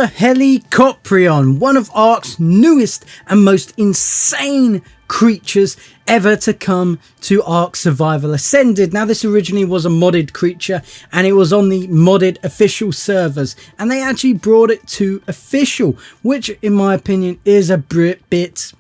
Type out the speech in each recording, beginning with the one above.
the Helicoprion, one of ARK's newest and most insane creatures ever to come to ARK Survival Ascended. Now, this originally was a modded creature and it was on the modded official servers, and they actually brought it to official, which in my opinion is a bit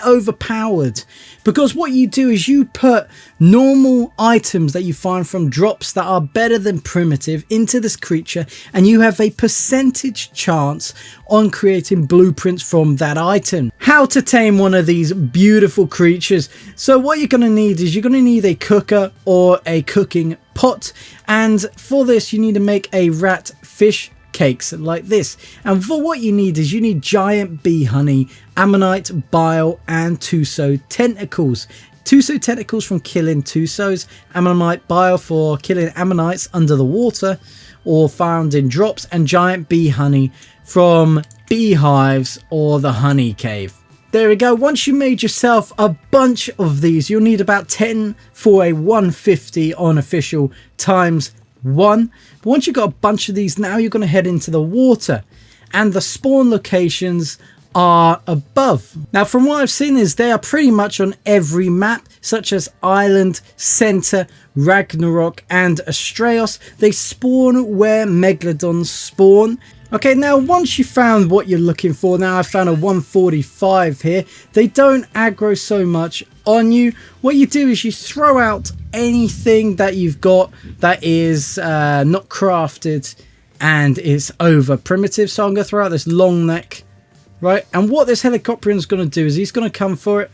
overpowered, because what you do is you put normal items that you find from drops that are better than primitive into this creature, and you have a percentage chance on creating blueprints from that item. How to tame one of these beautiful creatures. So what you're going to need is you're going to need a cooker or a cooking pot, and for this you need to make a rat fish cakes like this. And for what you need is you need giant bee honey, ammonite, bile, and Tuso tentacles. Tuso tentacles from killing Tusos, ammonite bile for killing ammonites under the water or found in drops, and giant bee honey from beehives or the honey cave. There we go. Once you made yourself a bunch of these, you'll need about 10 for a 150 on official times 1. But once you've got a bunch of these, now you're going to head into the water, and the spawn locations are above. Now, from what I've seen is they are pretty much on every map, such as Island, Center, Ragnarok, and Astraeos. They spawn where Megalodons spawn. Okay, now once you found what you're looking for, now I found a 145 here. They don't aggro so much on you. What you do is you throw out anything that you've got that is not crafted and is over primitive. So I'm going to throw out this long neck, right? And what this Helicoprion is going to do is he's going to come for it.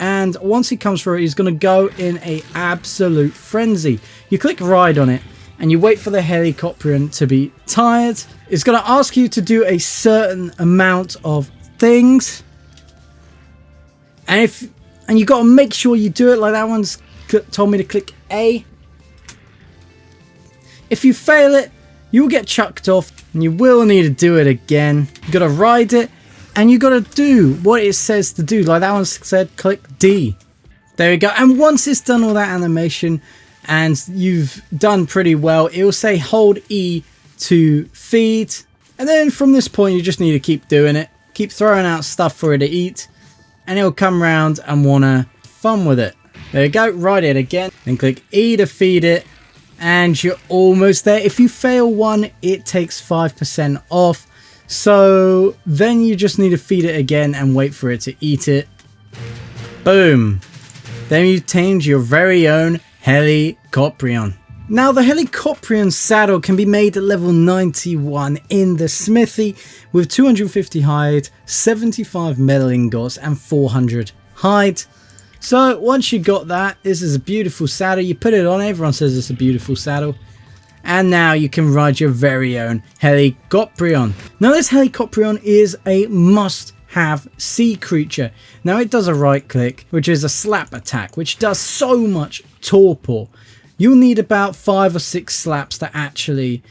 And once he comes for it, he's going to go in a absolute frenzy. You click ride on it, and you wait for the Helicoprion to be tired. It's going to ask you to do a certain amount of things. And you got to make sure you do it. Like that one's told me to click A. If you fail it, you will get chucked off, and you will need to do it again. You got to ride it, and you got to do what it says to do. Like that one said, click D. There we go. And once it's done all that animation, and you've done pretty well, it will say hold E to feed, and then from this point you just need to keep doing it, keep throwing out stuff for it to eat, and it'll come round and wanna fun with it. There you go, ride it again, then click E to feed it, and you're almost there. If you fail one, it takes 5% off, so then you just need to feed it again and wait for it to eat it. Boom, then you've tamed your very own Helicoprion. Now, the Helicoprion saddle can be made at level 91 in the smithy with 250 hide, 75 metal ingots, and 400 hide. So once you got that, this is a beautiful saddle. You put it on, everyone says it's a beautiful saddle. And now you can ride your very own Helicoprion. Now, this Helicoprion is a must-have sea creature. Now, it does a right click, which is a slap attack, which does so much torpor. You'll need about 5 or 6 slaps to actually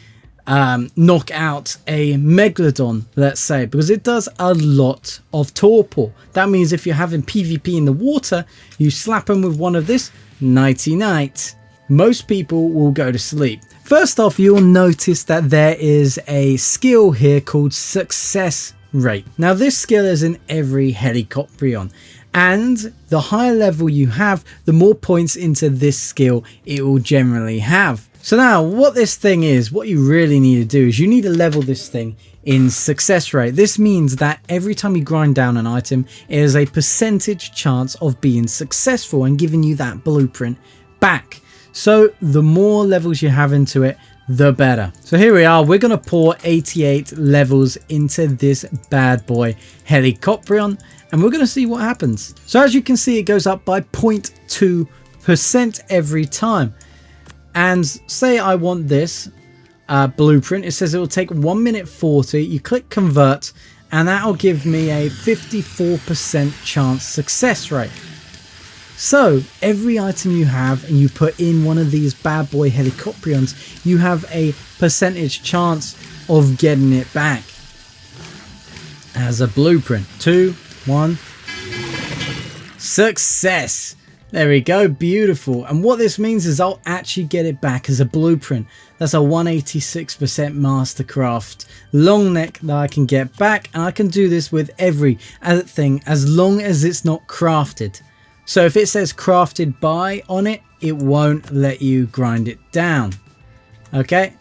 knock out a Megalodon, let's say, because it does a lot of torpor. That means if you're having PvP in the water, you slap them with one of this, nighty night. Most people will go to sleep. First off, you'll notice that there is a skill here called success rate. Now, this skill is in every Helicoprion, and the higher level you have, the more points into this skill it will generally have. So now what this thing is, what you really need to do is you need to level this thing in success rate. This means that every time you grind down an item, it is a percentage chance of being successful and giving you that blueprint back. So the more levels you have into it, the better. So here we are, we're going to pour 88 levels into this bad boy Helicoprion, and we're going to see what happens. So as you can see, it goes up by 0.2% every time. And say I want this blueprint, it says it will take 1 minute 40. You click convert, and that'll give me a 54% chance success rate. So every item you have and you put in one of these bad boy Helicoprions, you have a percentage chance of getting it back as a blueprint. 2, 1, success. There we go, beautiful. And what this means is I'll actually get it back as a blueprint. That's a 186% mastercraft long neck that I can get back, and I can do this with every thing as long as it's not crafted. So if it says crafted by on it, it won't let you grind it down. Okay,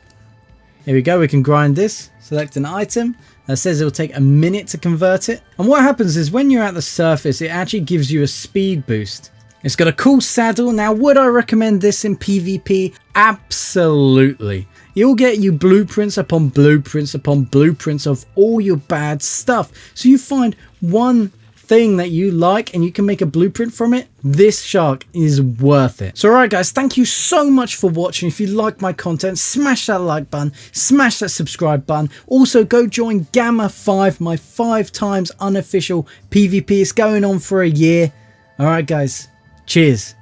here we go, we can grind this, select an item. That says it will take a minute to convert it. And what happens is when you're at the surface, it actually gives you a speed boost. It's got a cool saddle. Now, would I recommend this in PvP? Absolutely. You'll get you blueprints upon blueprints upon blueprints of all your bad stuff. So you find one thing that you like and you can make a blueprint from it. This shark is worth it. So alright guys, thank you so much for watching. If you like my content, smash that like button, smash that subscribe button. Also go join Gamma 5, my 5 times unofficial PvP. It's going on for a year. Alright guys, cheers.